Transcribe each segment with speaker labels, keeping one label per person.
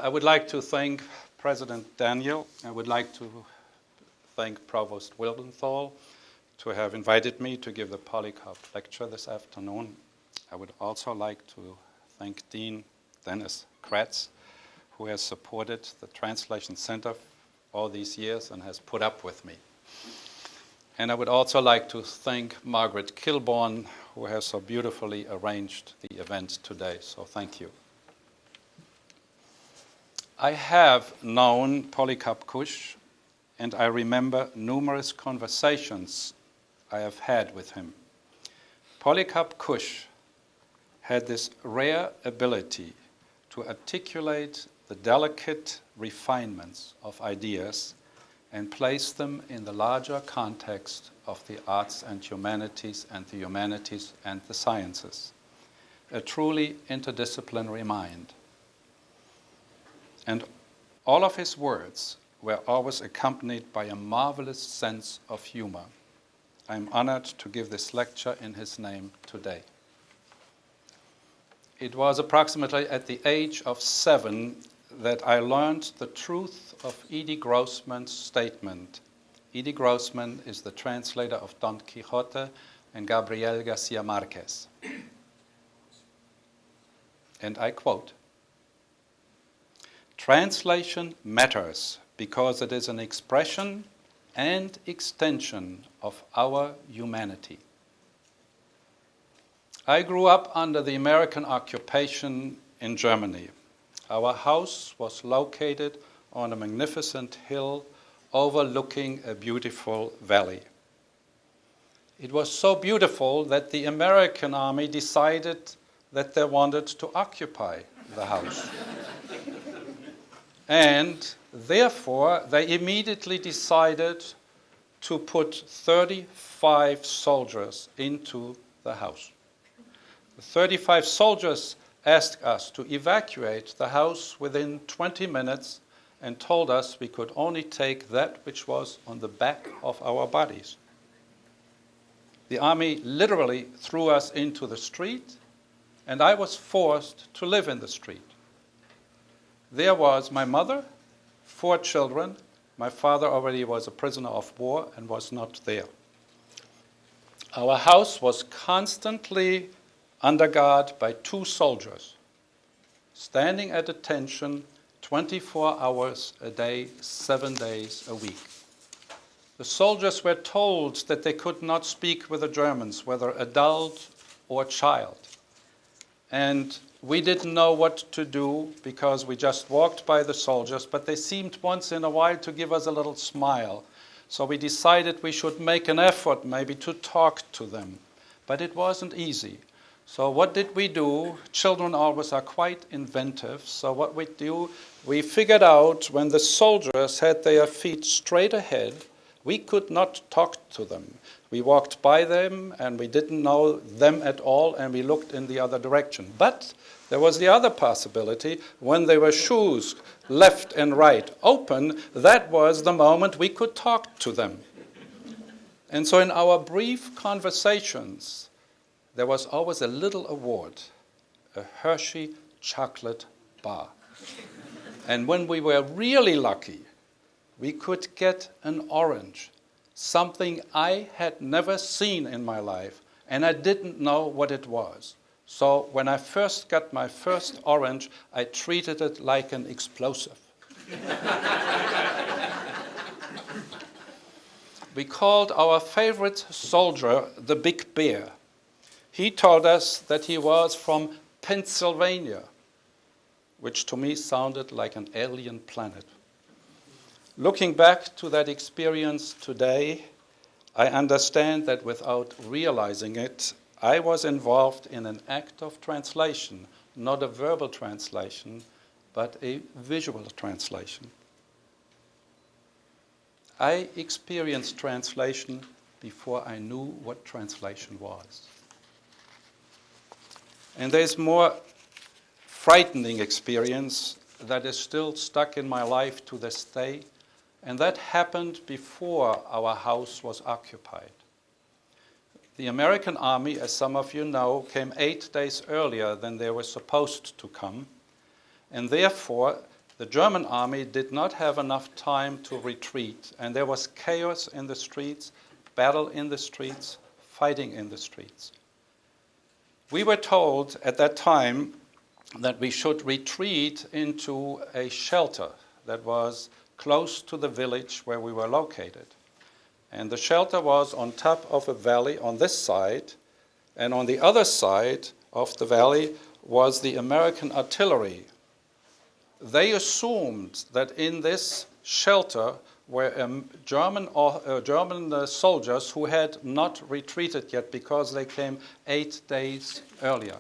Speaker 1: I would like to thank President Daniel. I would like to thank Provost Wildenthal to have invited me to give the Polykarp lecture this afternoon. I would also like to thank Dean Dennis Kratz, who has supported the Translation Center all these years and has put up with me. And I would also like to thank Margaret Kilborn, who has so beautifully arranged the event today. So thank you. I have known Polykarp Kusch, and I remember numerous conversations I have had with him. Polykarp Kusch had this rare ability to articulate the delicate refinements of ideas and place them in the larger context of the arts and humanities and the sciences. A truly interdisciplinary mind. And all of his words were always accompanied by a marvelous sense of humor. I am honored to give this lecture in his name today. It was approximately at the age of 7 that I learned the truth of E.D. Grossman's statement. E.D. Grossman is the translator of Don Quixote and Gabriel Garcia Marquez. And I quote, "Translation matters because it is an expression and extension of our humanity." I grew up under the American occupation in Germany. Our house was located on a magnificent hill overlooking a beautiful valley. It was so beautiful that the American army decided that they wanted to occupy the house. And therefore, they immediately decided to put 35 soldiers into the house. The 35 soldiers asked us to evacuate the house within 20 minutes and told us we could only take that which was on the back of our bodies. The army literally threw us into the street, and I was forced to live in the street. There was my mother, 4 children. My father already was a prisoner of war and was not there. Our house was constantly under guard by 2 soldiers, standing at attention 24 hours a day, 7 days a week. The soldiers were told that they could not speak with the Germans, whether adult or child. And we didn't know what to do because we just walked by the soldiers, but they seemed once in a while to give us a little smile. So we decided we should make an effort maybe to talk to them. But it wasn't easy. So what did we do? Children always are quite inventive. So what we do, we figured out when the soldiers had their feet straight ahead, we could not talk to them. We walked by them and we didn't know them at all and we looked in the other direction. But there was the other possibility, when there were shoes left and right open, that was the moment we could talk to them. And so in our brief conversations, there was always a little award, a Hershey chocolate bar. And when we were really lucky, we could get an orange, something I had never seen in my life, and I didn't know what it was. So when I first got my first orange, I treated it like an explosive. We called our favorite soldier the Big Bear. He told us that he was from Pennsylvania, which to me sounded like an alien planet. Looking back to that experience today, I understand that without realizing it, I was involved in an act of translation, not a verbal translation, but a visual translation. I experienced translation before I knew what translation was. And there's more frightening experience that is still stuck in my life to this day, and that happened before our house was occupied. The American army, as some of you know, came 8 days earlier than they were supposed to come, and therefore the German army did not have enough time to retreat, and there was chaos in the streets, battle in the streets, fighting in the streets. We were told at that time that we should retreat into a shelter that was close to the village where we were located. And the shelter was on top of a valley on this side, and on the other side of the valley was the American artillery. They assumed that in this shelter were German soldiers who had not retreated yet because they came 8 days earlier.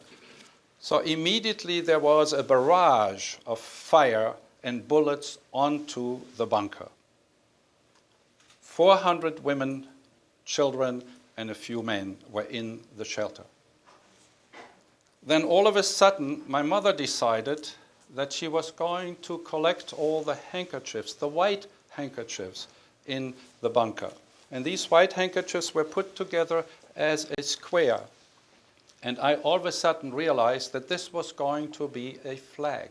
Speaker 1: So immediately there was a barrage of fire and bullets onto the bunker. 400 women, children, and a few men were in the shelter. Then all of a sudden, my mother decided that she was going to collect all the handkerchiefs, the white handkerchiefs, in the bunker. And these white handkerchiefs were put together as a square. And I all of a sudden realized that this was going to be a flag.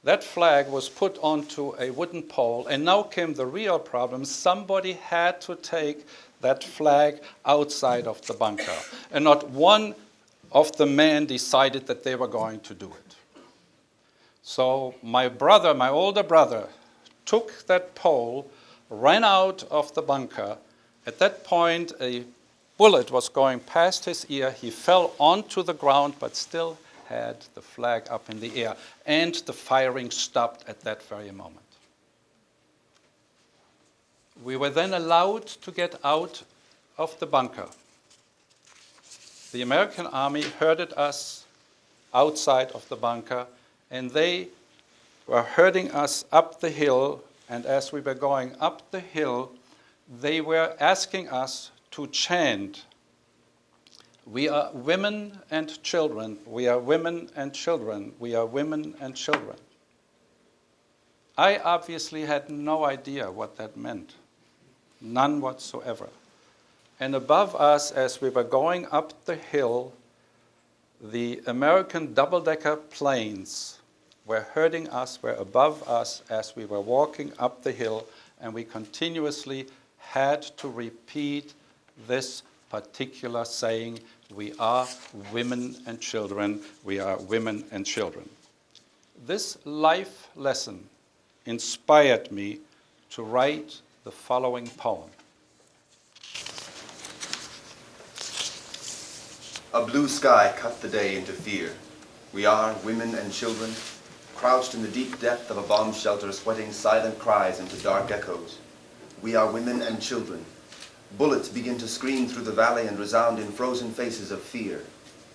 Speaker 1: That flag was put onto a wooden pole, and now came the real problem. Somebody had to take that flag outside of the bunker. And not one of the men decided that they were going to do it. So my brother, my older brother, took that pole, ran out of the bunker. At that point, a bullet was going past his ear. He fell onto the ground, but still had the flag up in the air. And the firing stopped at that very moment. We were then allowed to get out of the bunker. The American army herded us outside of the bunker, and they were herding us up the hill, and as we were going up the hill, they were asking us to chant, "We are women and children, we are women and children, we are women and children." I obviously had no idea what that meant, none whatsoever. And above us, as we were going up the hill, the American double-decker planes were herding us, were above us as we were walking up the hill, and we continuously had to repeat this particular saying, "We are women and children, we are women and children." This life lesson inspired me to write the following poem.
Speaker 2: A blue sky cut the day into fear. We are women and children, crouched in the deep depth of a bomb shelter, sweating silent cries into dark echoes. We are women and children. Bullets begin to scream through the valley and resound in frozen faces of fear.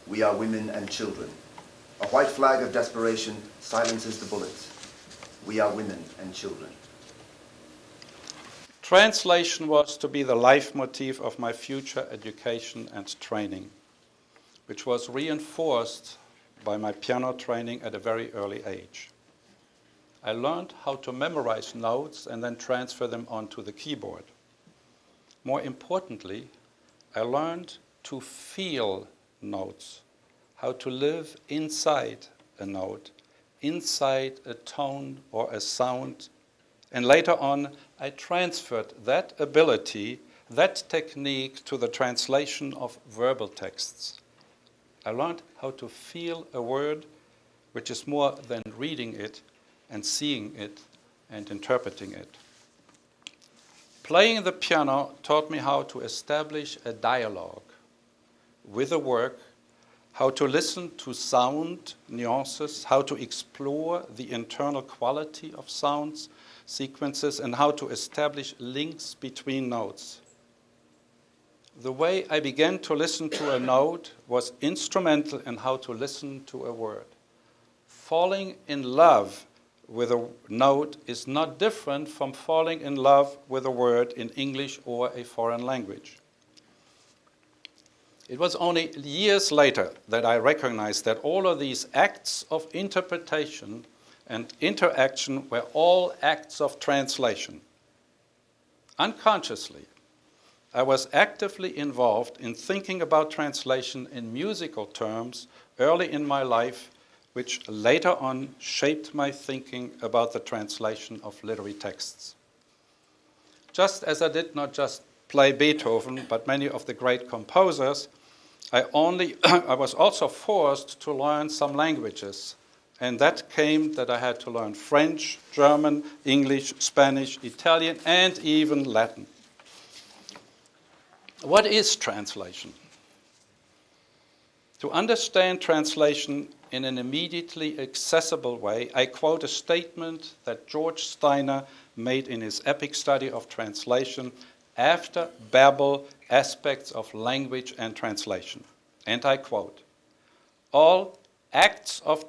Speaker 2: We are women and children. A white flag of desperation silences the bullets. We are women and children.
Speaker 1: Translation was to be the leitmotif of my future education and training, which was reinforced by my piano training at a very early age. I learned how to memorize notes and then transfer them onto the keyboard. More importantly, I learned to feel notes, how to live inside a note, inside a tone or a sound. And later on, I transferred that ability, that technique, to the translation of verbal texts. I learned how to feel a word, which is more than reading it and seeing it and interpreting it. Playing the piano taught me how to establish a dialogue with a work, how to listen to sound nuances, how to explore the internal quality of sounds, sequences, and how to establish links between notes. The way I began to listen to a note was instrumental in how to listen to a word. Falling in love with a note is not different from falling in love with a word in English or a foreign language. It was only years later that I recognized that all of these acts of interpretation and interaction were all acts of translation. Unconsciously, I was actively involved in thinking about translation in musical terms early in my life, which later on shaped my thinking about the translation of literary texts. Just as I did not just play Beethoven, but many of the great composers, I was also forced to learn some languages. And that came that I had to learn French, German, English, Spanish, Italian, and even Latin. What is translation? To understand translation in an immediately accessible way, I quote a statement that George Steiner made in his epic study of translation after Babel, Aspects of Language and Translation. And I quote, "All acts of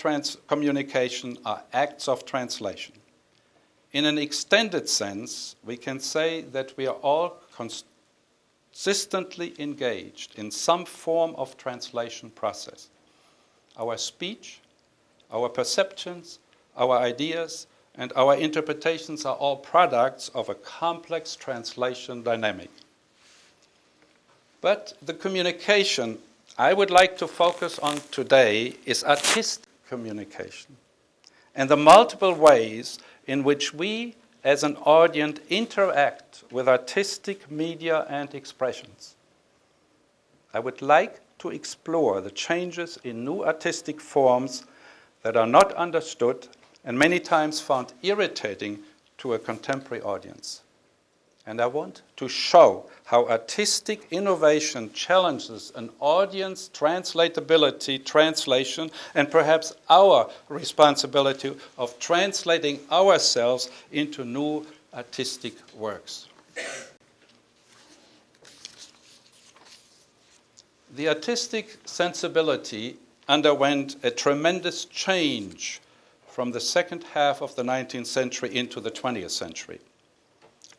Speaker 1: communication are acts of translation. In an extended sense, we can say that we are all consistently engaged in some form of translation process. Our speech, our perceptions, our ideas, and our interpretations are all products of a complex translation dynamic. But the communication I would like to focus on today is artistic communication and the multiple ways in which we as an audience interact with artistic media and expressions. I would like to explore the changes in new artistic forms that are not understood and many times found irritating to a contemporary audience. And I want to show how artistic innovation challenges an audience translatability, translation, and perhaps our responsibility of translating ourselves into new artistic works. The artistic sensibility underwent a tremendous change from the second half of the 19th century into the 20th century.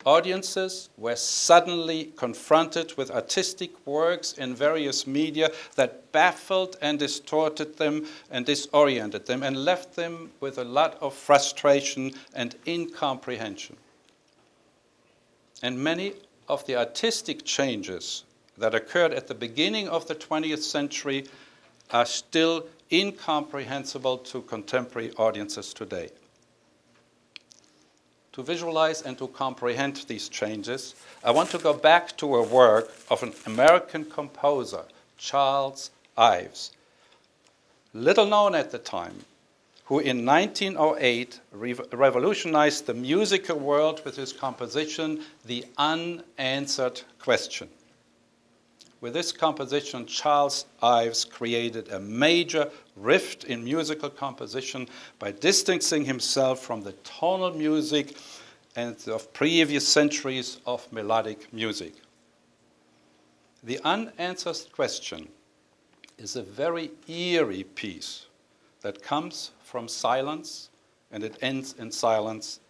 Speaker 1: Audiences were suddenly confronted with artistic works in various media that baffled and distorted them and disoriented them and left them with a lot of frustration and incomprehension. And many of the artistic changes that occurred at the beginning of the 20th century are still incomprehensible to contemporary audiences today. To visualize and to comprehend these changes, I want to go back to a work of an American composer, Charles Ives, little known at the time, who in 1908 revolutionized the musical world with his composition, The Unanswered Question. With this composition, Charles Ives created a major rift in musical composition by distancing himself from the tonal music and of previous centuries of melodic music. The Unanswered Question is a very eerie piece that comes from silence and it ends in silence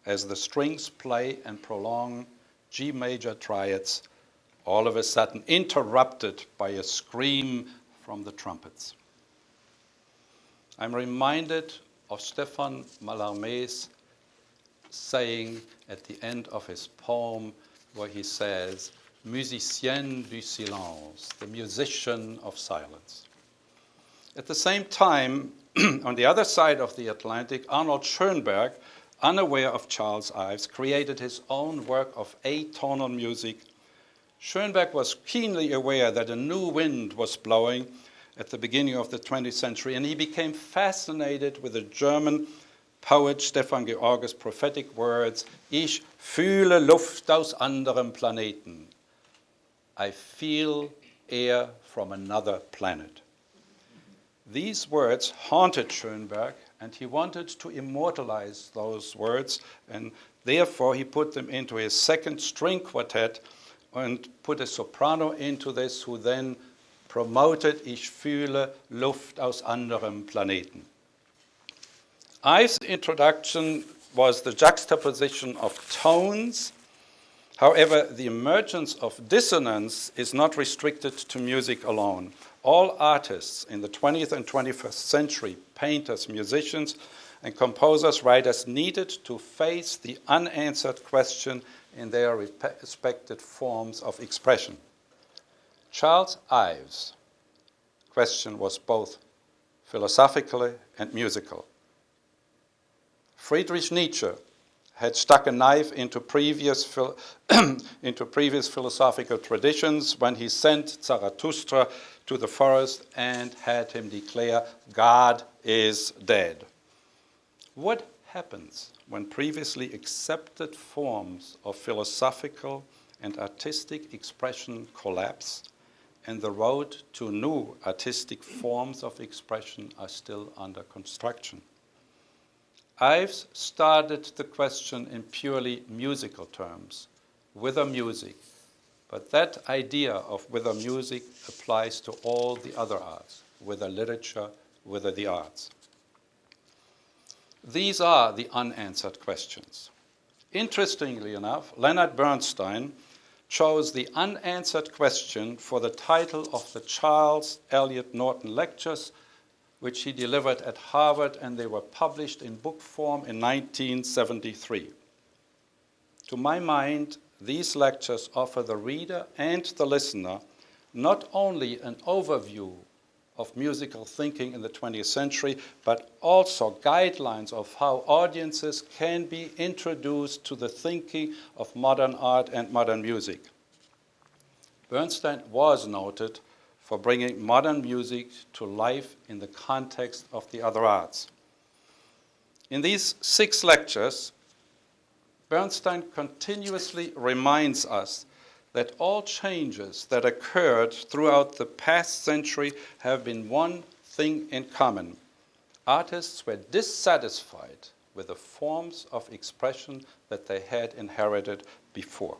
Speaker 1: as the strings play and prolong G major triads, all of a sudden interrupted by a scream from the trumpets. I'm reminded of Stéphane Mallarmé's saying at the end of his poem where he says, "Musicien du silence," the musician of silence. At the same time, on the other side of the Atlantic, Arnold Schoenberg, unaware of Charles Ives, created his own work of atonal music. Schoenberg was keenly aware that a new wind was blowing at the beginning of the 20th century, and he became fascinated with the German poet Stefan Georges' prophetic words, "Ich fühle Luft aus anderem Planeten." I feel air from another planet. These words haunted Schoenberg, and he wanted to immortalize those words, and therefore he put them into his second string quartet and put a soprano into this, who then promoted Ich fühle Luft aus anderem Planeten. Ives' introduction was the juxtaposition of tones. However, the emergence of dissonance is not restricted to music alone. All artists in the 20th and 21st century, painters, musicians, and composers, writers, needed to face the unanswered question in their respective forms of expression. Charles Ives' question was both philosophical and musical. Friedrich Nietzsche had stuck a knife into previous philosophical traditions when he sent Zarathustra to the forest and had him declare, God is dead. What happens when previously accepted forms of philosophical and artistic expression collapse and the road to new artistic forms of expression are still under construction? Ives started the question in purely musical terms, whither music, but that idea of whither music applies to all the other arts, whither literature, whither the arts. These are the unanswered questions. Interestingly enough, Leonard Bernstein chose the unanswered question for the title of the Charles Eliot Norton Lectures, which he delivered at Harvard, and they were published in book form in 1973. To my mind, these lectures offer the reader and the listener not only an overview of musical thinking in the 20th century, but also guidelines of how audiences can be introduced to the thinking of modern art and modern music. Bernstein was noted for bringing modern music to life in the context of the other arts. In these 6 lectures, Bernstein continuously reminds us that all changes that occurred throughout the past century have been one thing in common. Artists were dissatisfied with the forms of expression that they had inherited before.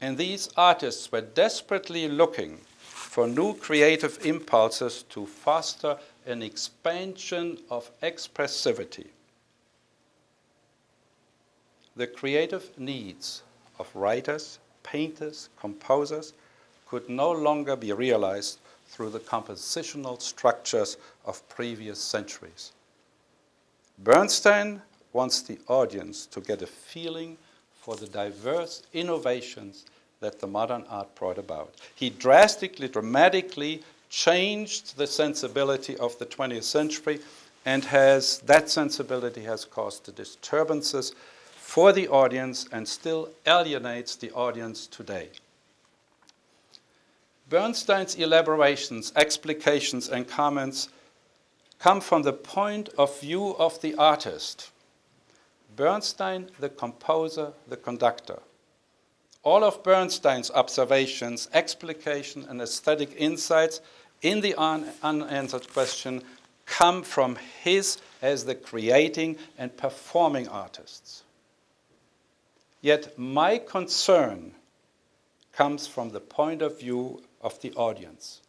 Speaker 1: And these artists were desperately looking for new creative impulses to foster an expansion of expressivity. The creative needs of writers, painters, composers could no longer be realized through the compositional structures of previous centuries. Bernstein wants the audience to get a feeling for the diverse innovations that the modern art brought about. He dramatically changed the sensibility of the 20th century, and that sensibility has caused the disturbances for the audience and still alienates the audience today. Bernstein's elaborations, explications, and comments come from the point of view of the artist. Bernstein, the composer, the conductor. All of Bernstein's observations, explication, and aesthetic insights in the unanswered question come from his as the creating and performing artists. Yet my concern comes from the point of view of the audience.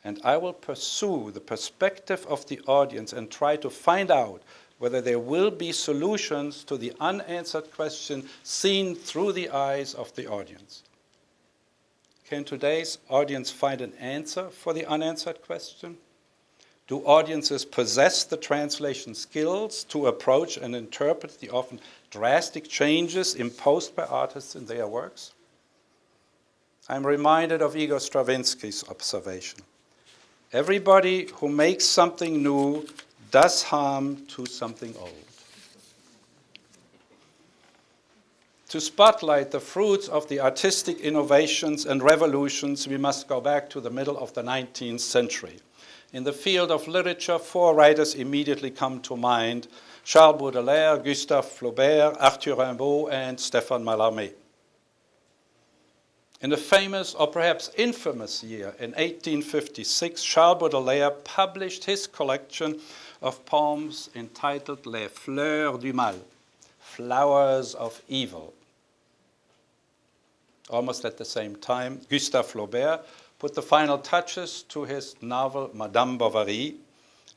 Speaker 1: And I will pursue the perspective of the audience and try to find out whether there will be solutions to the unanswered question seen through the eyes of the audience. Can today's audience find an answer for the unanswered question? Do audiences possess the translation skills to approach and interpret the often drastic changes imposed by artists in their works? I'm reminded of Igor Stravinsky's observation. Everybody who makes something new does harm to something old. To spotlight the fruits of the artistic innovations and revolutions, we must go back to the middle of the 19th century. In the field of literature, 4 writers immediately come to mind: Charles Baudelaire, Gustave Flaubert, Arthur Rimbaud, and Stéphane Mallarmé. In the famous, or perhaps infamous year, in 1856, Charles Baudelaire published his collection of poems entitled Les Fleurs du Mal, Flowers of Evil. Almost at the same time, Gustave Flaubert put the final touches to his novel Madame Bovary,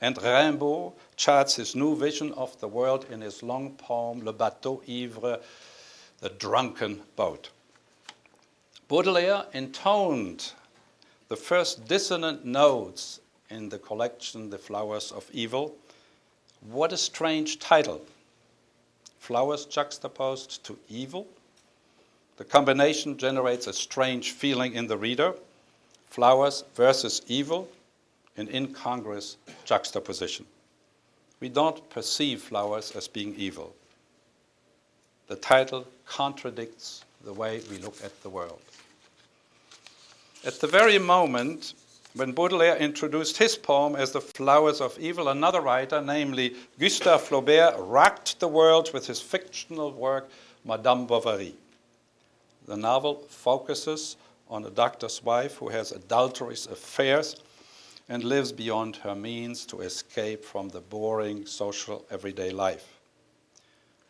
Speaker 1: and Rimbaud charts his new vision of the world in his long poem Le Bateau Ivre, the drunken boat. Baudelaire intoned the first dissonant notes in the collection, The Flowers of Evil. What a strange title. Flowers juxtaposed to evil. The combination generates a strange feeling in the reader. Flowers versus evil. in incongruous juxtaposition. We don't perceive flowers as being evil. The title contradicts the way we look at the world. At the very moment when Baudelaire introduced his poem as The Flowers of Evil, another writer, namely Gustave Flaubert, racked the world with his fictional work, Madame Bovary. The novel focuses on a doctor's wife who has adulterous affairs and lives beyond her means to escape from the boring social everyday life.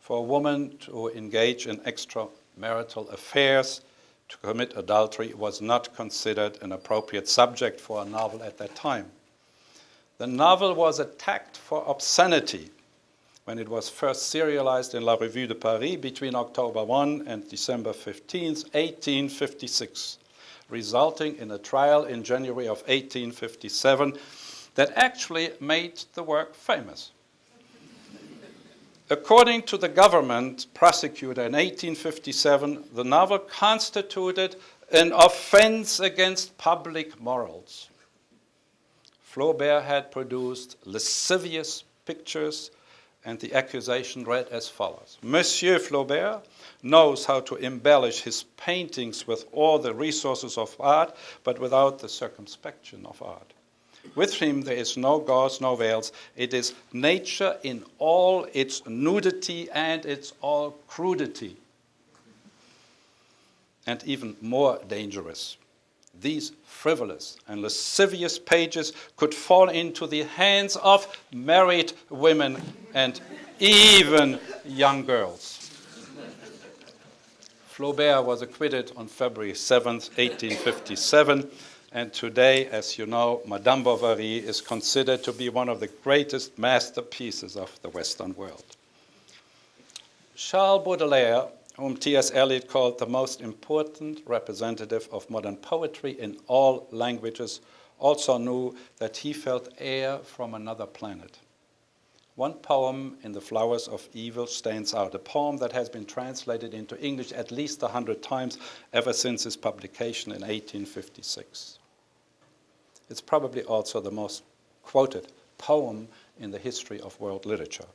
Speaker 1: For a woman to engage in extramarital affairs, to commit adultery, was not considered an appropriate subject for a novel at that time. The novel was attacked for obscenity when it was first serialized in La Revue de Paris between October 1 and December 15, 1856, resulting in a trial in January of 1857 that actually made the work famous. According to the government prosecutor in 1857, the novel constituted an offense against public morals. Flaubert had produced lascivious pictures, and the accusation read as follows: Monsieur Flaubert knows how to embellish his paintings with all the resources of art, but without the circumspection of art. With him there is no gauze, no veils. It is nature in all its nudity and its all crudity. And even more dangerous, these frivolous and lascivious pages could fall into the hands of married women and even young girls. Flaubert was acquitted on February 7, 1857, and today, as you know, Madame Bovary is considered to be one of the greatest masterpieces of the Western world. Charles Baudelaire, whom T.S. Eliot called the most important representative of modern poetry in all languages, also knew that he felt air from another planet. One poem in The Flowers of Evil stands out, a poem that has been translated into English at least 100 times ever since its publication in 1856. It's probably also the most quoted poem in the history of world literature.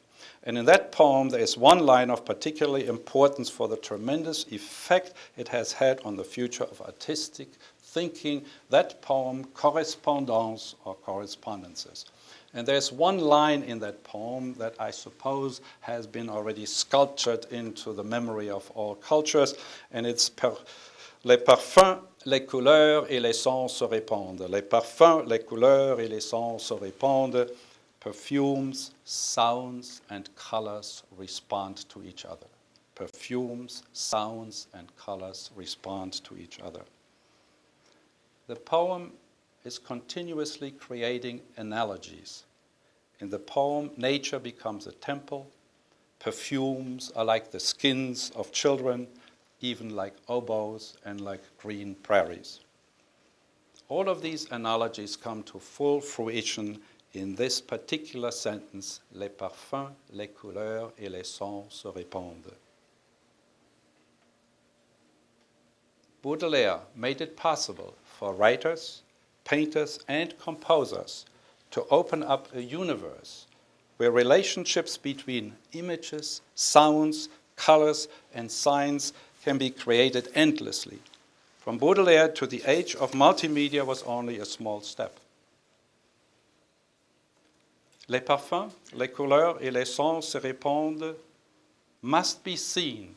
Speaker 1: And in that poem, there is one line of particular importance for the tremendous effect it has had on the future of artistic thinking. That poem, Correspondance or Correspondences. And there's one line in that poem that I suppose has been already sculptured into the memory of all cultures, and it's les parfums, les couleurs et les sons se répondent. Les parfums, les couleurs et les sons se répondent. Perfumes, sounds, and colors respond to each other. Perfumes, sounds, and colors respond to each other. The poem is continuously creating analogies. In the poem, nature becomes a temple. Perfumes are like the skins of children, even like oboes and like green prairies. All of these analogies come to full fruition in this particular sentence: les parfums, les couleurs et les sons se répondent. Baudelaire made it possible for writers, painters, and composers to open up a universe where relationships between images, sounds, colors, and signs can be created endlessly. From Baudelaire to the age of multimedia was only a small step. Les parfums, les couleurs et les sons se répondent must be seen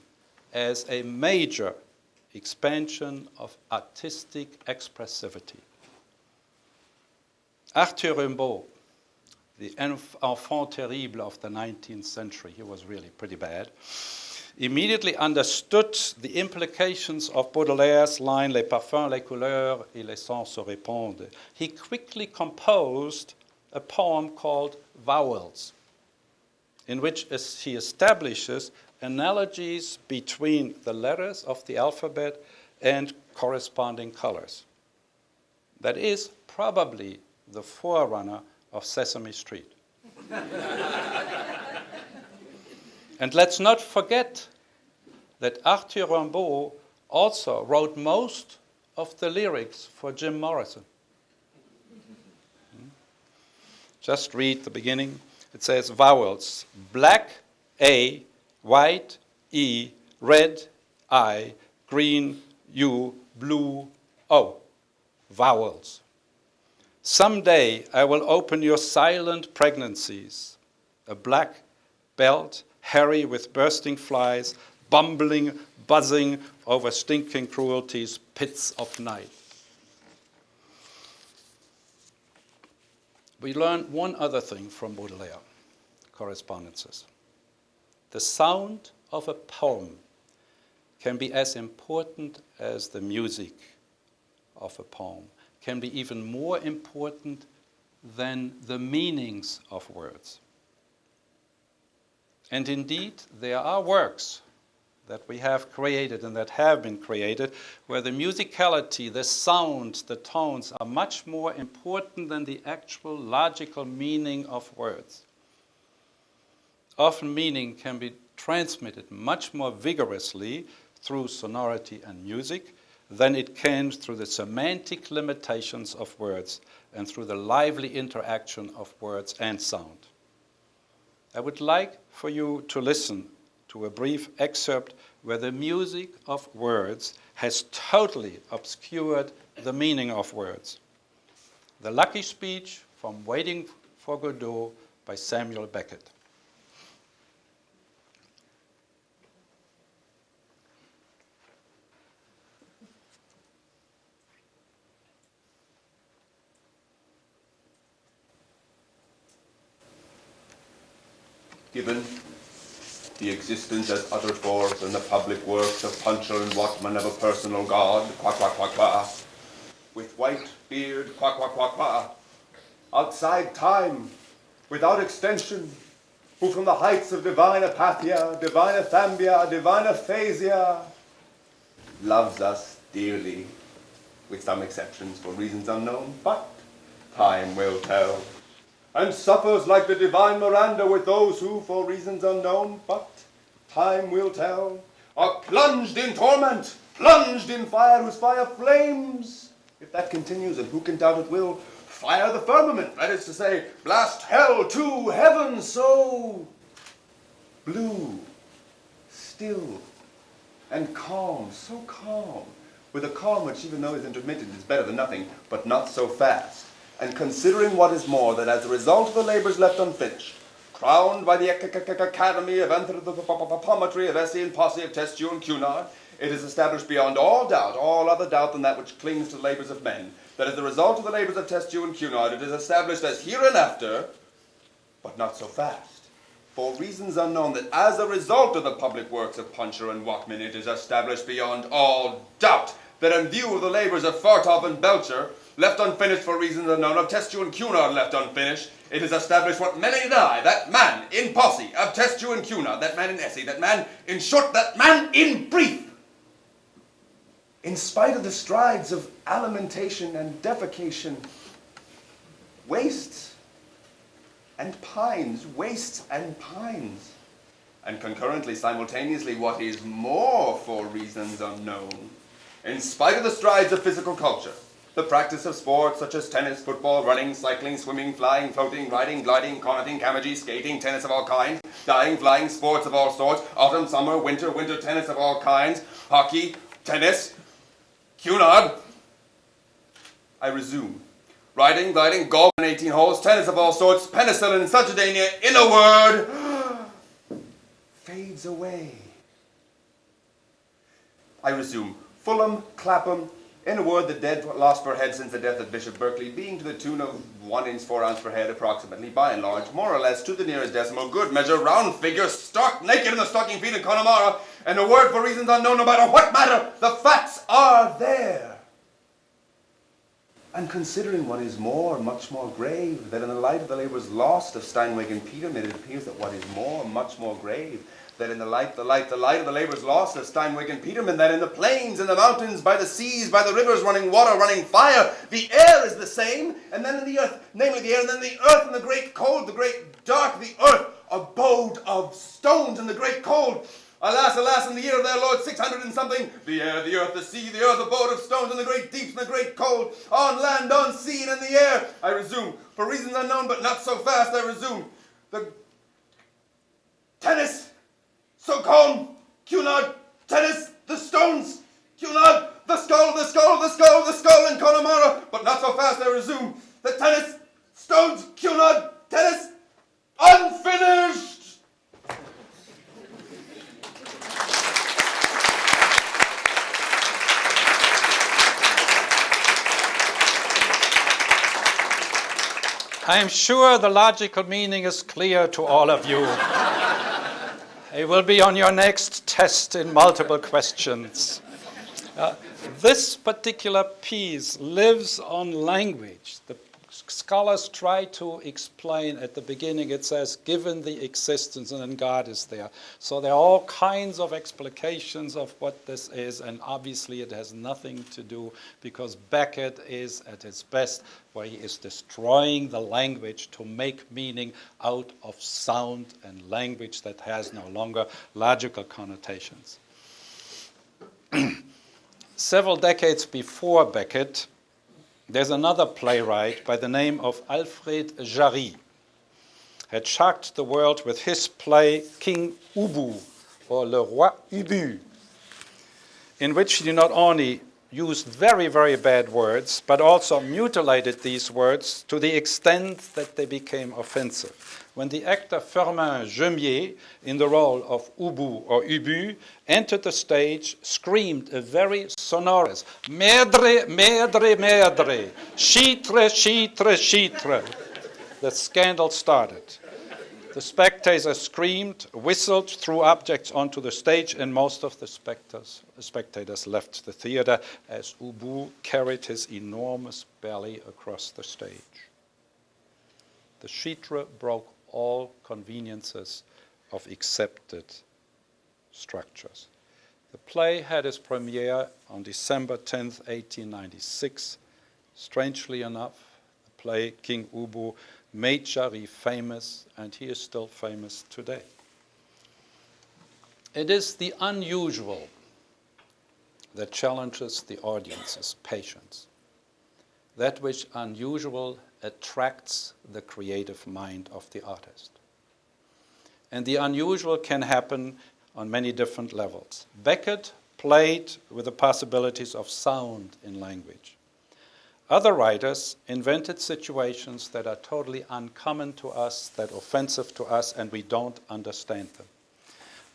Speaker 1: as a major expansion of artistic expressivity. Arthur Rimbaud, the enfant terrible of the 19th century, he was really pretty bad, immediately understood the implications of Baudelaire's line, les parfums, les couleurs et les sons se répondent. He quickly composed a poem called Vowels, in which he establishes analogies between the letters of the alphabet and corresponding colors. That is probably the forerunner of Sesame Street. And let's not forget that Arthur Rimbaud also wrote most of the lyrics for Jim Morrison. Just read the beginning. It says vowels: black, A, white, E, red, I, green, U, blue, O. Vowels. Someday I will open your silent pregnancies. A black belt, hairy with bursting flies, bumbling, buzzing over stinking cruelties, pits of night. We learn one other thing from Baudelaire, correspondences. The sound of a poem can be as important as the music of a poem, can be even more important than the meanings of words. And indeed, there are works that we have created and that have been created where the musicality, the sound, the tones are much more important than the actual logical meaning of words. Often meaning can be transmitted much more vigorously through sonority and music than it can through the semantic limitations of words and through the lively interaction of words and sound. I would like for you to listen to a brief excerpt where the music of words has totally obscured the meaning of words. The Lucky Speech from Waiting for Godot by Samuel Beckett.
Speaker 2: Given the existence as uttered forth in the public works of puncher and watchman of a personal God, qua qua qua qua, with white beard, qua qua qua qua, outside time, without extension, who from the heights of divine apathia, divine athambia, divine aphasia, loves us dearly, with some exceptions for reasons unknown, but time will tell, and suffers like the divine Miranda with those who, for reasons unknown, but time will tell, are plunged in torment, plunged in fire, whose fire flames, if that continues, and who can doubt it will, fire the firmament, that is to say, blast hell to heaven, so blue, still, and calm, so calm, with a calm which, even though is intermittent, is better than nothing, but not so fast. And considering what is more, that as a result of the labors left unfinished, crowned by the Academy of Anthropommetry, of Essay and Posse, of Testu and Cunard, it is established beyond all doubt, all other doubt than that which clings to the labors of men, that as the result of the labors of Testu and Cunard, it is established as hereinafter, but not so fast, for reasons unknown, that as a result of the public works of Puncher and Wachman, it is established beyond all doubt that in view of the labors of Fartov and Belcher, left unfinished for reasons unknown, of Testu and Cunard left unfinished, it is established what many deny, that man in Posse, of Testu and Cunard, that man in Essay, that man in short, that man in brief, in spite of the strides of alimentation and defecation, wastes and pines, wastes and pines, and concurrently, simultaneously, what is more for reasons unknown, in spite of the strides of physical culture, the practice of sports such as tennis, football, running, cycling, swimming, flying, floating, riding, gliding, corneting, camogie, skating, tennis of all kinds, dying, flying, sports of all sorts, autumn, summer, winter, winter tennis of all kinds, hockey, tennis, Cunard. I resume. Riding, gliding, golf, 18 holes, tennis of all sorts, penicillin, succedanea, in a word, fades away. I resume. Fulham, Clapham, in a word, the dead lost per head since the death of Bishop Berkeley, being to the tune of 1 inch 4 ounce per head, approximately, by and large, more or less, to the nearest decimal, good measure, round figure, stark naked in the stocking feet in Connemara, and a word for reasons unknown, no matter what matter, the facts are there. And considering what is more, much more grave, that in the light of the labors lost of Steinweg and Peterman, it appears that what is more, much more grave, that in the light of the labors lost of Steinweg and Peterman, that in the plains, in the mountains, by the seas, by the rivers, running water, running fire, the air is the same, and then in the earth, namely the air, and then the earth and the great cold, the great dark, the earth, abode of stones, and the great cold, Alas, alas, in the year of their Lord 600 and something, the air, the earth, the sea, the earth, abode of stones, and the great deeps and the great cold, on land, on sea, and in the air. I resume, for reasons unknown, but not so fast, I resume. The tennis, so calm, Cunard, tennis, the stones, Cunard, the skull, the skull, the skull, the skull, and Connemara, but not so fast, I resume. The tennis, stones, Cunard, tennis, unfinished!
Speaker 1: I am sure the logical meaning is clear to all of you. It will be on your next test in multiple questions. This particular piece lives on language. The scholars try to explain at the beginning, it says, given the existence, and then God is there. So there are all kinds of explications of what this is, and obviously it has nothing to do, because Beckett is at his best, where he is destroying the language to make meaning out of sound and language that has no longer logical connotations. Several decades before Beckett, there's another playwright by the name of Alfred Ravi, had shocked the world with his play King Ubu, or Le Roi Ubu, in which he not only used very, very bad words, but also mutilated these words to the extent that they became offensive. When the actor Firmin Gemier, in the role of Ubu or Ubu, entered the stage, screamed a very sonorous "Merdre, merdre, merdre, chitre, chitre, chitre." The scandal started. The spectators screamed, whistled, threw objects onto the stage, and most of the spectators left the theater as Ubu carried his enormous belly across the stage. The chitre broke all conveniences of accepted structures. The play had its premiere on December 10th, 1896. Strangely enough, the play King Ubu made Jarry famous, and he is still famous today. It is the unusual that challenges the audience's patience. That which unusual attracts the creative mind of the artist. And the unusual can happen on many different levels. Beckett played with the possibilities of sound in language. Other writers invented situations that are totally uncommon to us, that are offensive to us, and we don't understand them.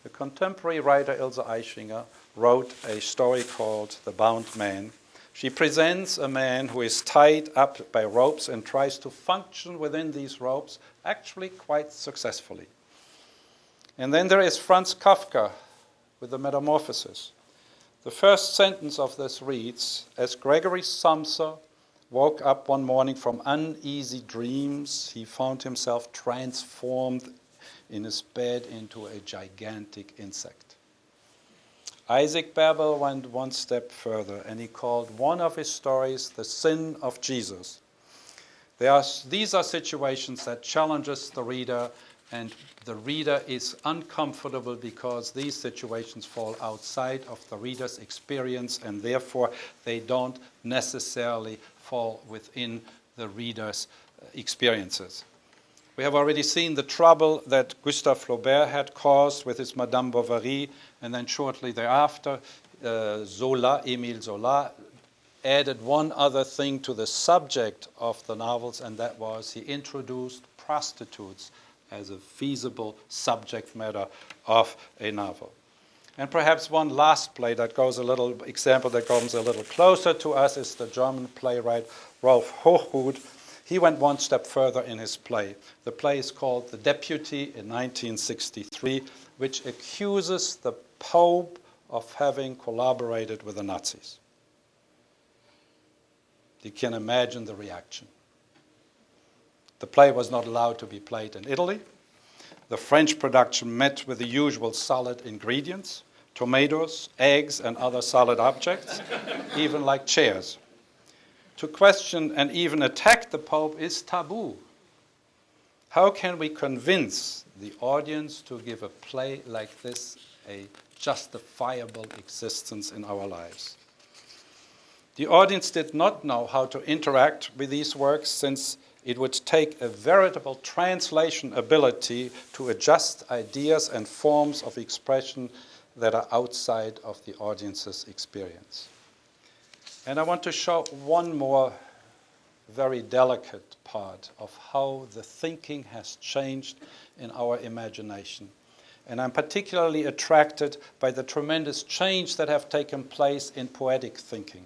Speaker 1: The contemporary writer Ilse Aichinger wrote a story called The Bound Man. She presents a man who is tied up by ropes and tries to function within these ropes, actually quite successfully. And then there is Franz Kafka with The Metamorphosis. The first sentence of this reads, as Gregory Samsa woke up one morning from uneasy dreams, he found himself transformed in his bed into a gigantic insect. Isaac Babel went one step further, and he called one of his stories The Sin of Jesus. These are situations that challenges the reader, and the reader is uncomfortable because these situations fall outside of the reader's experience, and therefore they don't necessarily fall within the reader's experiences. We have already seen the trouble that Gustave Flaubert had caused with his Madame Bovary, and then shortly thereafter, Émile Zola, added one other thing to the subject of the novels, and that was he introduced prostitutes as a feasible subject matter of a novel. And perhaps one last play that goes example that comes a little closer to us is the German playwright Rolf Hochhuth. He went one step further in his play. The play is called The Deputy in 1963, which accuses the Pope of having collaborated with the Nazis. You can imagine the reaction. The play was not allowed to be played in Italy. The French production met with the usual solid ingredients, tomatoes, eggs, and other solid objects, even like chairs. To question and even attack the Pope is taboo. How can we convince the audience to give a play like this a justifiable existence in our lives. The audience did not know how to interact with these works, since it would take a veritable translation ability to adjust ideas and forms of expression that are outside of the audience's experience. And I want to show one more very delicate part of how the thinking has changed in our imagination. And I'm particularly attracted by the tremendous change that have taken place in poetic thinking.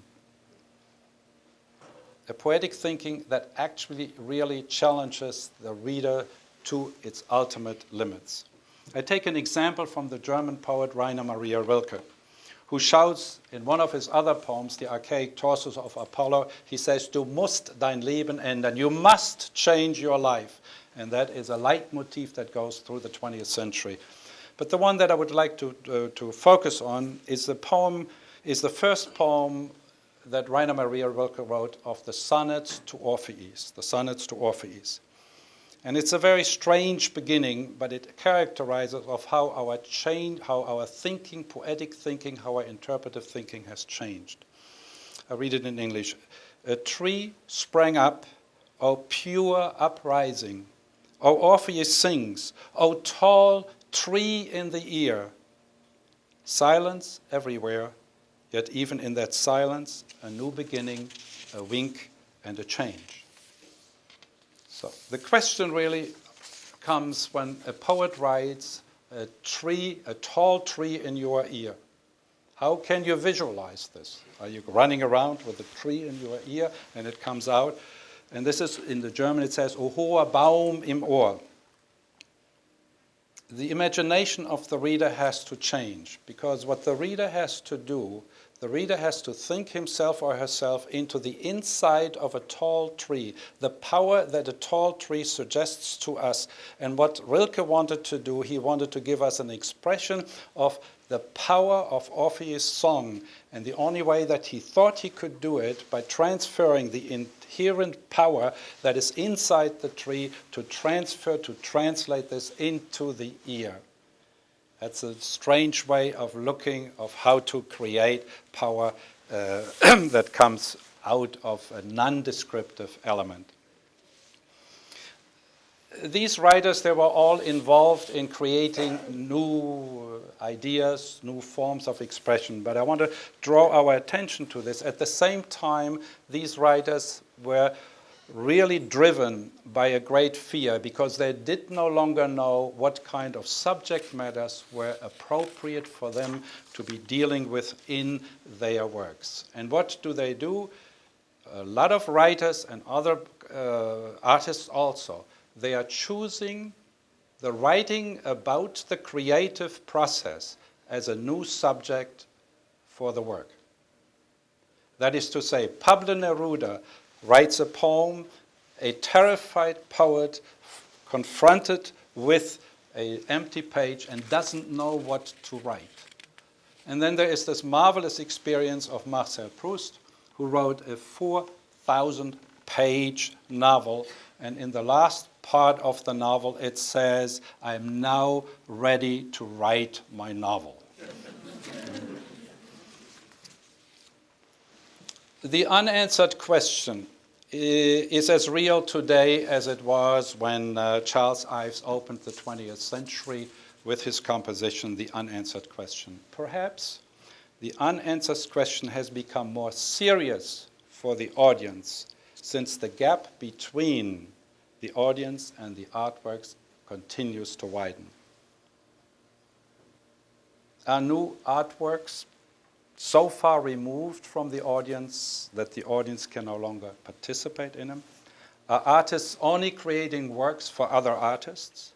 Speaker 1: A poetic thinking that actually really challenges the reader to its ultimate limits. I take an example from the German poet Rainer Maria Rilke, who shouts in one of his other poems, The Archaic Torsos of Apollo, he says, "Du musst dein Leben ändern," you must change your life. And that is a leitmotif that goes through the 20th century. But the one that I would like to focus on is the first poem that Rainer Maria Rilke wrote of the Sonnets to Orpheus, the Sonnets to Orpheus. And it's a very strange beginning, but it characterizes of how our thinking, poetic thinking, how our interpretive thinking has changed. I read it in English. A tree sprang up, O pure uprising. O Orpheus sings, O tall tree in the ear. Silence everywhere, yet even in that silence, a new beginning, a wink, and a change. So the question really comes when a poet writes a tall tree in your ear. How can you visualize this? Are you running around with a tree in your ear and it comes out? And this is, in the German it says, O hoher Baum im Ohr. The imagination of the reader has to change, because what the reader has to do, the reader has to think himself or herself into the inside of a tall tree, the power that a tall tree suggests to us. And what Rilke wanted to do, he wanted to give us an expression of the power of Orpheus' song. And the only way that he thought he could do it, by transferring the inherent power that is inside the tree, to translate this into the ear. That's a strange way of looking of how to create power that comes out of a non-descriptive element. These writers, they were all involved in creating new ideas, new forms of expression, but I want to draw our attention to this. At the same time, these writers were really driven by a great fear, because they did no longer know what kind of subject matters were appropriate for them to be dealing with in their works. And what do? A lot of writers and other artists also, they are choosing the writing about the creative process as a new subject for the work. That is to say, Pablo Neruda writes a poem, a terrified poet confronted with an empty page and doesn't know what to write. And then there is this marvelous experience of Marcel Proust, who wrote a 4,000-page novel, and in the last part of the novel it says, "I am now ready to write my novel." The unanswered question is as real today as it was when Charles Ives opened the 20th century with his composition, The Unanswered Question. Perhaps the unanswered question has become more serious for the audience, since the gap between the audience and the artworks continues to widen. Are new artworks so far removed from the audience that the audience can no longer participate in them? Are artists only creating works for other artists?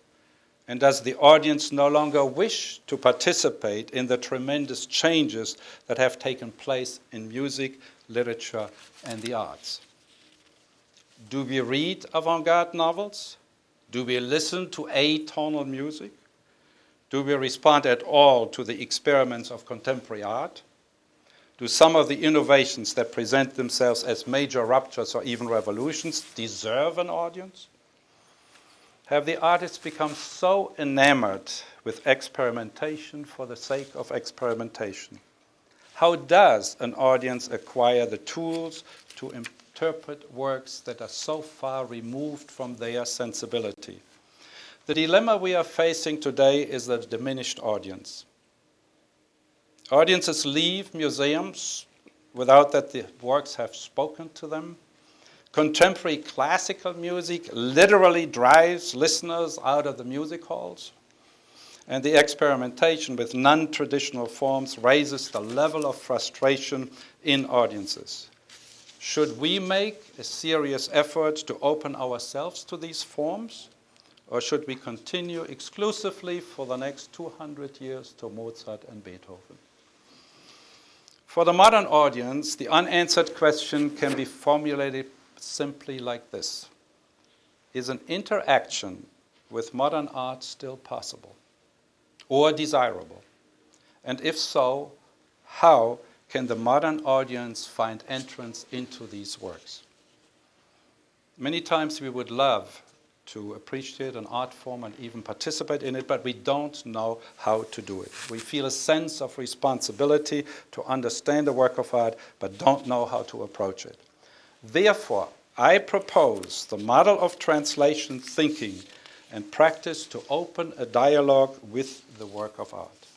Speaker 1: And does the audience no longer wish to participate in the tremendous changes that have taken place in music, literature, and the arts? Do we read avant-garde novels? Do we listen to atonal music? Do we respond at all to the experiments of contemporary art? Do some of the innovations that present themselves as major ruptures or even revolutions deserve an audience? have the artists become so enamored with experimentation for the sake of experimentation? How does an audience acquire the tools to interpret works that are so far removed from their sensibility? The dilemma we are facing today is the diminished audience. Audiences leave museums without that the works have spoken to them. Contemporary classical music literally drives listeners out of the music halls. And the experimentation with non-traditional forms raises the level of frustration in audiences. Should we make a serious effort to open ourselves to these forms? Or should we continue exclusively for the next 200 years to Mozart and Beethoven? For the modern audience, the unanswered question can be formulated simply like this. Is an interaction with modern art still possible or desirable? And if so, how can the modern audience find entrance into these works? Many times we would love to appreciate an art form and even participate in it, but we don't know how to do it. We feel a sense of responsibility to understand the work of art, but don't know how to approach it. Therefore, I propose the model of translation thinking and practice to open a dialogue with the work of art.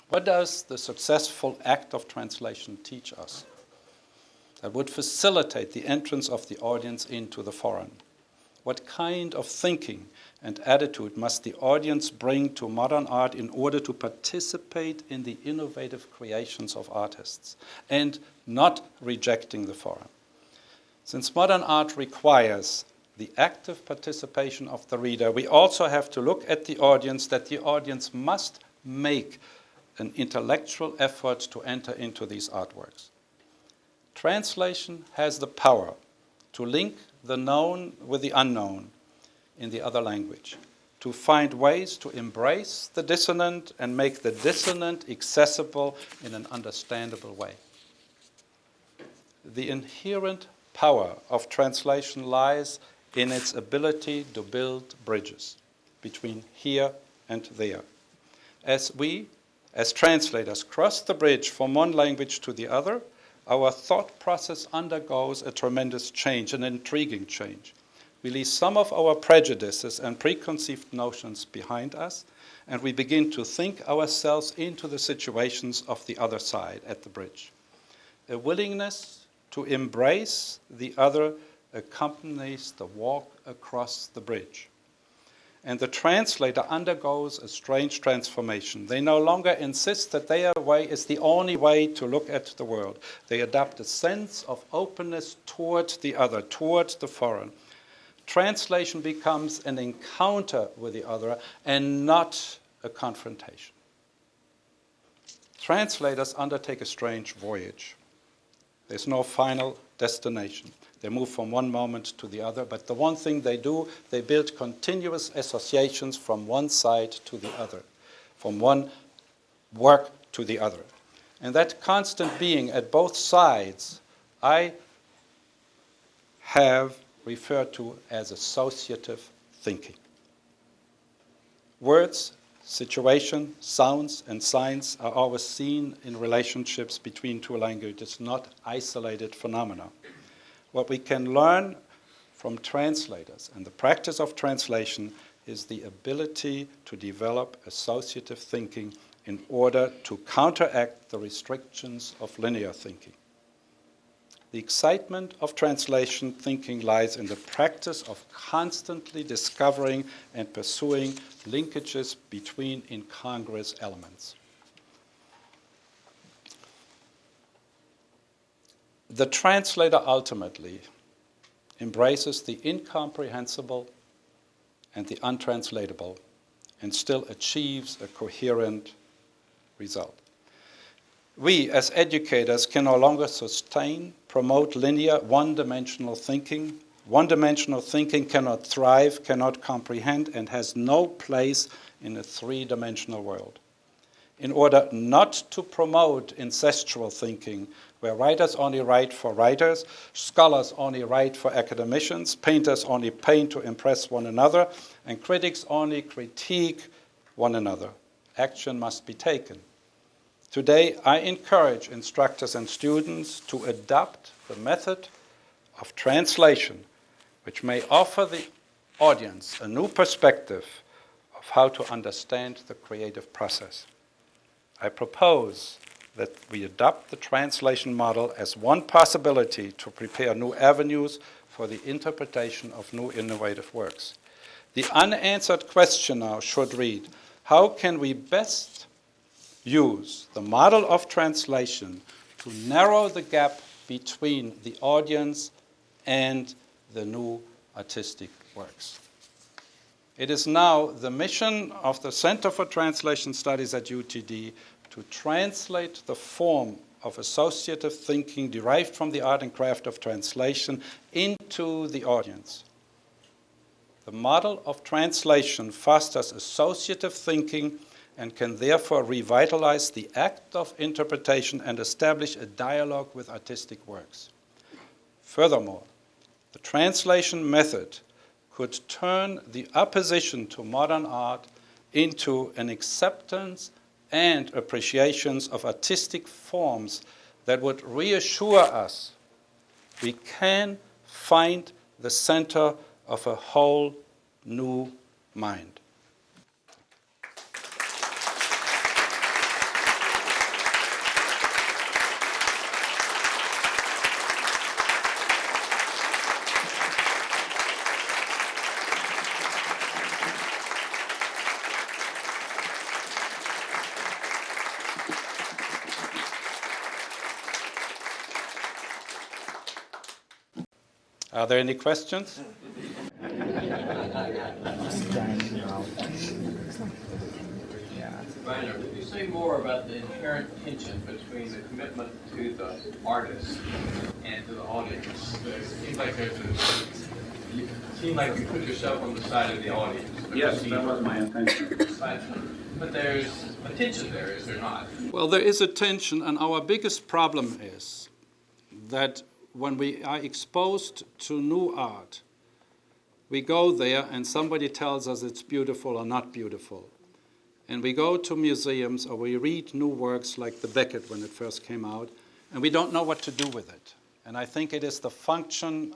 Speaker 1: What does the successful act of translation teach us that would facilitate the entrance of the audience into the foreign? What kind of thinking and attitude must the audience bring to modern art in order to participate in the innovative creations of artists and not rejecting the foreign? Since modern art requires the active participation of the reader, we also have to look at the audience, that the audience must make an intellectual effort to enter into these artworks. Translation has the power to link the known with the unknown in the other language, to find ways to embrace the dissonant and make the dissonant accessible in an understandable way. The inherent power of translation lies in its ability to build bridges between here and there. As we, as translators, cross the bridge from one language to the other, our thought process undergoes a tremendous change, an intriguing change. We leave some of our prejudices and preconceived notions behind us, and we begin to think ourselves into the situations of the other side at the bridge. A willingness to embrace the other accompanies the walk across the bridge. And the translator undergoes a strange transformation. They no longer insist that their way is the only way to look at the world. They adopt a sense of openness toward the other, toward the foreign. Translation becomes an encounter with the other and not a confrontation. Translators undertake a strange voyage. There's no final destination. They move from one moment to the other, but the one thing they do, they build continuous associations from one side to the other, from one work to the other. And that constant being at both sides, I have referred to as associative thinking. Words, situation, sounds, and signs are always seen in relationships between two languages, not isolated phenomena. What we can learn from translators and the practice of translation is the ability to develop associative thinking in order to counteract the restrictions of linear thinking. The excitement of translation thinking lies in the practice of constantly discovering and pursuing linkages between incongruous elements. The translator ultimately embraces the incomprehensible and the untranslatable and still achieves a coherent result. We, as educators, can no longer sustain, promote linear, one-dimensional thinking. One-dimensional thinking cannot thrive, cannot comprehend, and has no place in a three-dimensional world. in order not to promote incestual thinking, where writers only write for writers, scholars only write for academicians, painters only paint to impress one another, and critics only critique one another. Action must be taken. Today, I encourage instructors and students to adopt the method of translation, which may offer the audience a new perspective of how to understand the creative process. I propose that we adopt the translation model as one possibility to prepare new avenues for the interpretation of new innovative works. The unanswered question now should read, how can we best use the model of translation to narrow the gap between the audience and the new artistic works? It is now the mission of the Center for Translation Studies at UTD to translate the form of associative thinking derived from the art and craft of translation into the audience. The model of translation fosters associative thinking and can therefore revitalize the act of interpretation and establish a dialogue with artistic works. Furthermore, the translation method could turn the opposition to modern art into an acceptance and appreciations of artistic forms that would reassure us we can find the center of a whole new mind. Are there any questions?
Speaker 3: Rainer, could you say more about the inherent tension between the commitment to the artist and to the audience? It seems like you put yourself on the side of the audience.
Speaker 4: Yes, that was my intention.
Speaker 3: But there's a tension there, is there not?
Speaker 1: Well, there is a tension, and our biggest problem is that when we are exposed to new art, we go there and somebody tells us it's beautiful or not beautiful. And we go to museums or we read new works like the Beckett when it first came out, and we don't know what to do with it. And I think it is the function,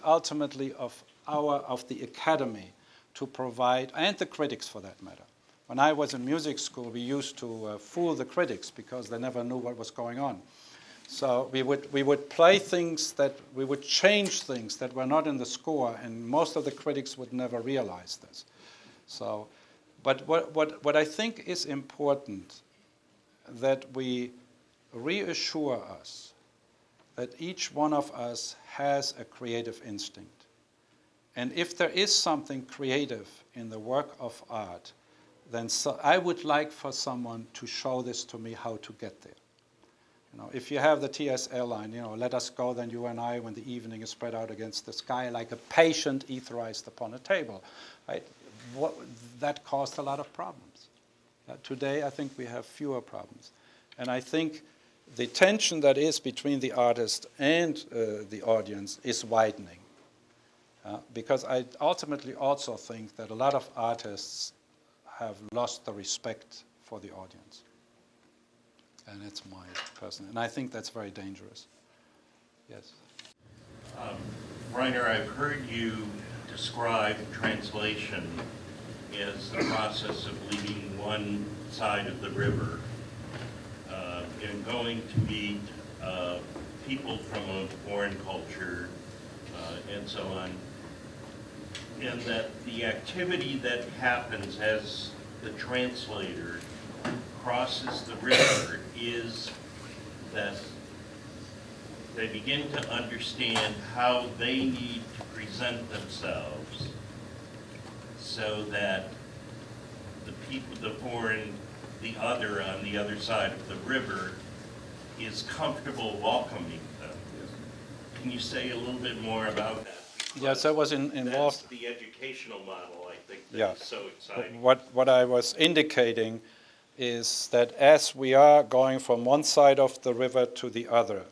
Speaker 1: ultimately of the academy to provide, and the critics for that matter. When I was in music school, we used to fool the critics because they never knew what was going on. So we would play things we would change things that were not in the score, and most of the critics would never realize this. So, but what I think is important, that we reassure us that each one of us has a creative instinct. And if there is something creative in the work of art, then I would like for someone to show this to me how to get there. If you have the TSL line, let us go then you and I when the evening is spread out against the sky like a patient etherized upon a table. Right? That caused a lot of problems. Today I think we have fewer problems. And I think the tension that is between the artist and the audience is widening. Because I ultimately also think that a lot of artists have lost the respect for the audience. And that's my personal, and I think that's very dangerous. Yes.
Speaker 5: Rainer, I've heard you describe translation as the process of leaving one side of the river and going to meet people from a foreign culture and so on, and that the activity that happens as the translator crosses the river is that they begin to understand how they need to present themselves so that the people, the other on the other side of the river is comfortable welcoming them. Can you say a little bit more about that?
Speaker 1: Yes, that was involved.
Speaker 5: That's the educational model, I think, that is so exciting.
Speaker 1: What I was indicating is that as we are going from one side of the river to the other,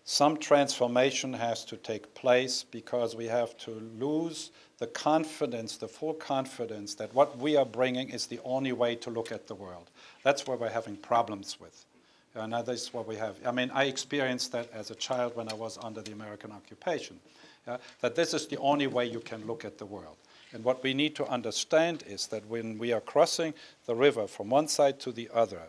Speaker 1: some transformation has to take place because we have to lose the confidence, the full confidence that what we are bringing is the only way to look at the world. That's where we're having problems with. And that is what we have. I mean, I experienced that as a child when I was under the American occupation, that this is the only way you can look at the world. And what we need to understand is that when we are crossing the river from one side to the other,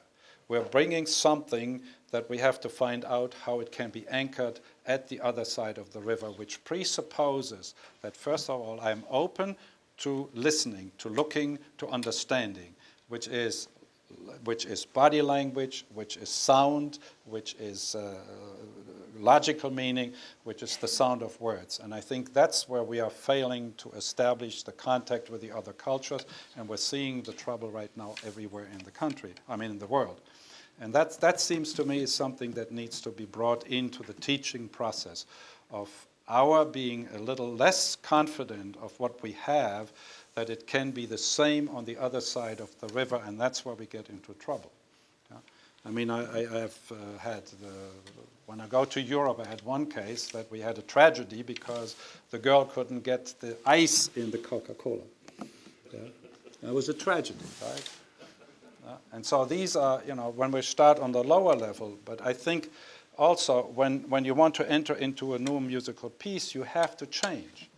Speaker 1: we're bringing something that we have to find out how it can be anchored at the other side of the river, which presupposes that, first of all, I'm open to listening, to looking, to understanding, which is body language, which is sound, which is logical meaning, which is the sound of words. And I think that's where we are failing to establish the contact with the other cultures, and we're seeing the trouble right now everywhere in the country, in the world. And that seems to me is something that needs to be brought into the teaching process of our being a little less confident of what we have, that it can be the same on the other side of the river, and that's where we get into trouble. Yeah? I mean, I have had, when I go to Europe, I had one case that we had a tragedy because the girl couldn't get the ice in the Coca-Cola. Yeah? That was a tragedy, right? And so these are, when we start on the lower level, but I think also when you want to enter into a new musical piece, you have to change.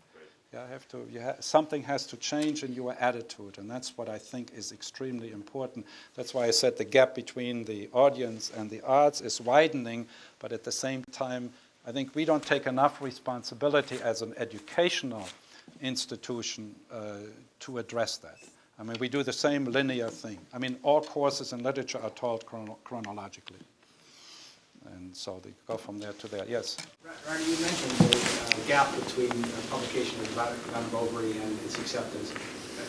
Speaker 1: Something has to change in your attitude, and that's what I think is extremely important. That's why I said the gap between the audience and the arts is widening, but at the same time, I think we don't take enough responsibility as an educational institution to address that. I mean, we do the same linear thing. I mean, all courses in literature are taught chronologically. And so they go from there to there. Yes?
Speaker 6: Rainer, you mentioned the gap between publication of Madame Bovary and its acceptance.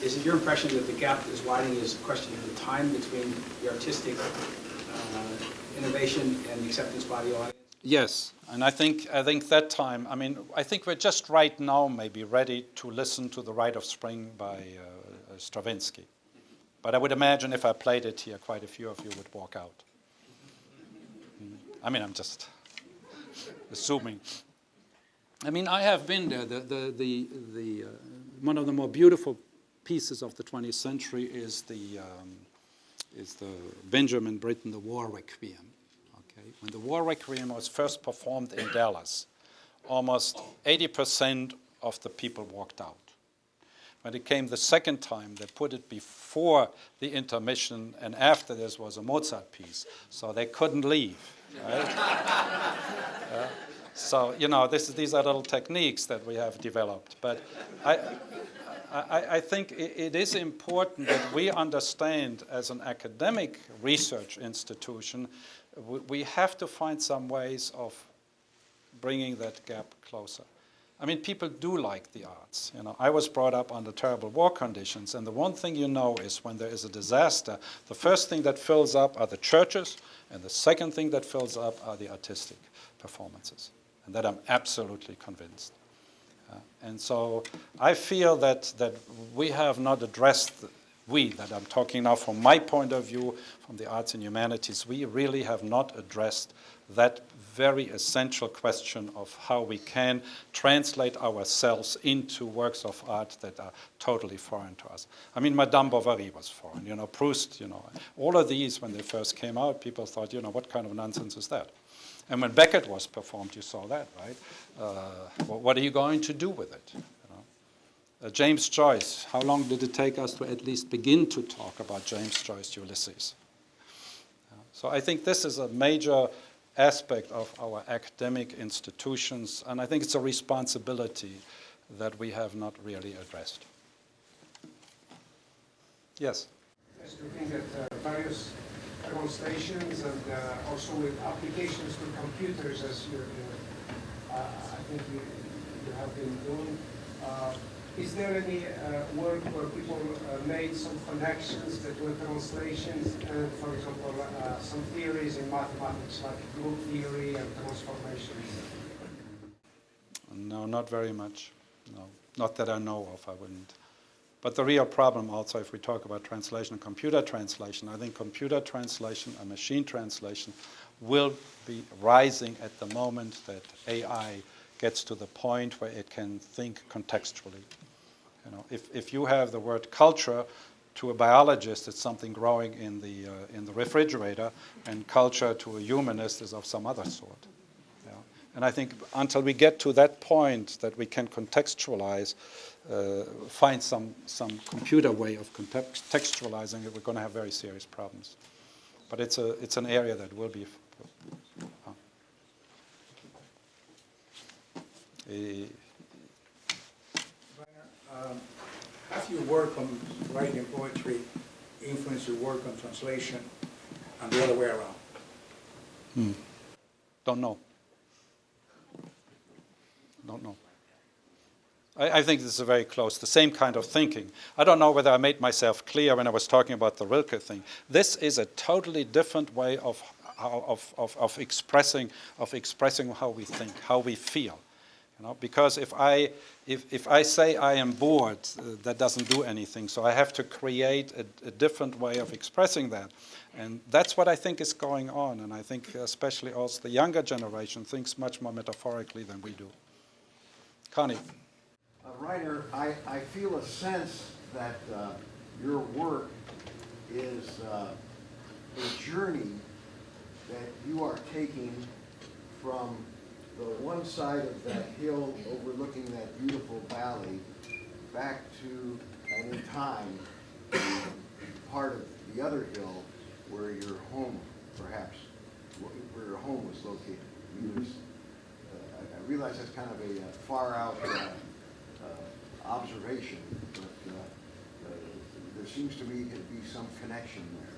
Speaker 6: Is it your impression that the gap is widening as a question of the time between the artistic innovation and the acceptance by the audience?
Speaker 1: Yes, and I think that time, I think we're just right now maybe ready to listen to the Rite of Spring by Stravinsky. But I would imagine if I played it here, quite a few of you would walk out. I'm just assuming. I have been there. One of the more beautiful pieces of the 20th century is the Benjamin Britten, the War Requiem. Okay, when the War Requiem was first performed in Dallas, almost 80% of the people walked out. When it came the second time, they put it before the intermission, and after this was a Mozart piece, so they couldn't leave. Right? So, these are little techniques that we have developed. But I think it is important that we understand, as an academic research institution, we have to find some ways of bringing that gap closer. People do like the arts. I was brought up under terrible war conditions, and the one thing is when there is a disaster, the first thing that fills up are the churches, and the second thing that fills up are the artistic performances. And that I'm absolutely convinced. And so I feel that we have not addressed, that I'm talking now from my point of view, from the arts and humanities, we really have not addressed that very essential question of how we can translate ourselves into works of art that are totally foreign to us. Madame Bovary was foreign, Proust, all of these, when they first came out, people thought, what kind of nonsense is that? And when Beckett was performed, you saw that, right? What are you going to do with it? James Joyce, how long did it take us to at least begin to talk about James Joyce, Ulysses? So I think this is a major aspect of our academic institutions, and I think it's a responsibility that we have not really addressed. Yes?
Speaker 7: Yes, looking at various demonstrations and also with applications to computers, as I think you have been doing. Is there any work where people made some connections between translations and, for example, some theories in mathematics, like group theory and transformations?
Speaker 1: No, not very much. No, not that I know of. I wouldn't But the real problem also, if we talk about translation and computer translation, I think computer translation and machine translation will be rising at the moment that AI gets to the point where it can think contextually. You know, if you have the word culture, to a biologist it's something growing in the refrigerator, and culture to a humanist is of some other sort. Yeah. And I think until we get to that point that we can contextualize, find some computer way of contextualizing it, we're going to have very serious problems. But it's an area that will be.
Speaker 8: Have your work on writing poetry influenced your work on translation and the other way around?
Speaker 1: Don't know. Don't know. I think this is very close, the same kind of thinking. I don't know whether I made myself clear when I was talking about the Rilke thing. This is a totally different way of expressing how we think, how we feel. You know, because if I say I am bored, that doesn't do anything. So I have to create a different way of expressing that. And that's what I think is going on. And I think especially also the younger generation thinks much more metaphorically than we do. Connie.
Speaker 9: Rainer, I feel a sense that your work is a journey that you are taking from the one side of that hill overlooking that beautiful valley back to, and in time, part of the other hill where your home, perhaps, where your home was located. I realize that's kind of a far out observation, but there seems to me to be some connection there.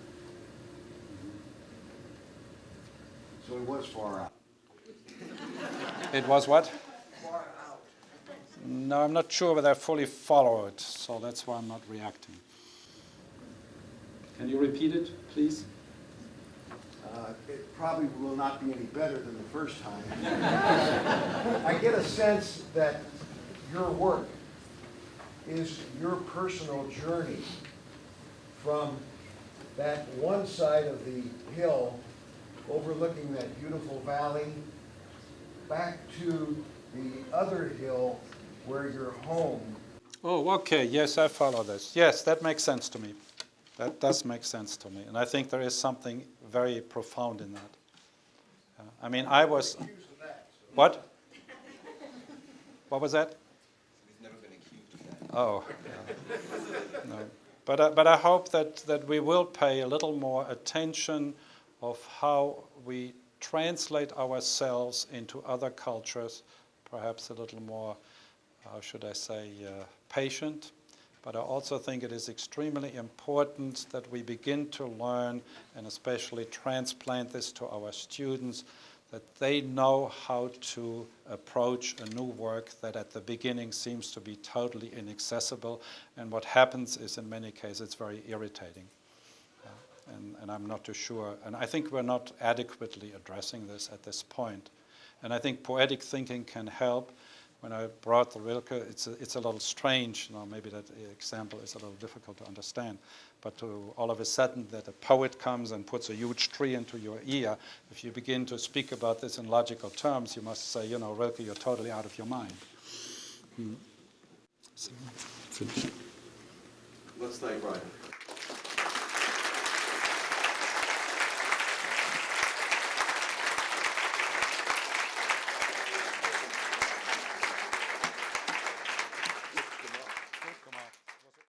Speaker 9: So it was far out.
Speaker 1: It was what? No, I'm not sure whether I fully follow it, so that's why I'm not reacting. Can you repeat it, please?
Speaker 9: It probably will not be any better than the first time. I get a sense that your work is your personal journey from that one side of the hill overlooking that beautiful valley back to the other hill where you're home.
Speaker 1: Oh, okay. Yes, I follow this. Yes, that makes sense to me. That does make sense to me. And I think there is something very profound in that. I mean, I was... What? What was that?
Speaker 2: We've never been accused of that.
Speaker 1: Oh. No. But I hope that we will pay a little more attention of how we translate ourselves into other cultures, perhaps a little more, how should I say, patient. But I also think it is extremely important that we begin to learn and especially transplant this to our students, that they know how to approach a new work that at the beginning seems to be totally inaccessible. And what happens is in many cases it's very irritating. And I'm not too sure. And I think we're not adequately addressing this at this point. And I think poetic thinking can help. When I brought the Rilke, it's a little strange. You know, maybe that example is a little difficult to understand. But to all of a sudden that a poet comes and puts a huge tree into your ear, if you begin to speak about this in logical terms, you must say, you know, Rilke, you're totally out of your mind. So, finish.
Speaker 2: Let's thank Rainer.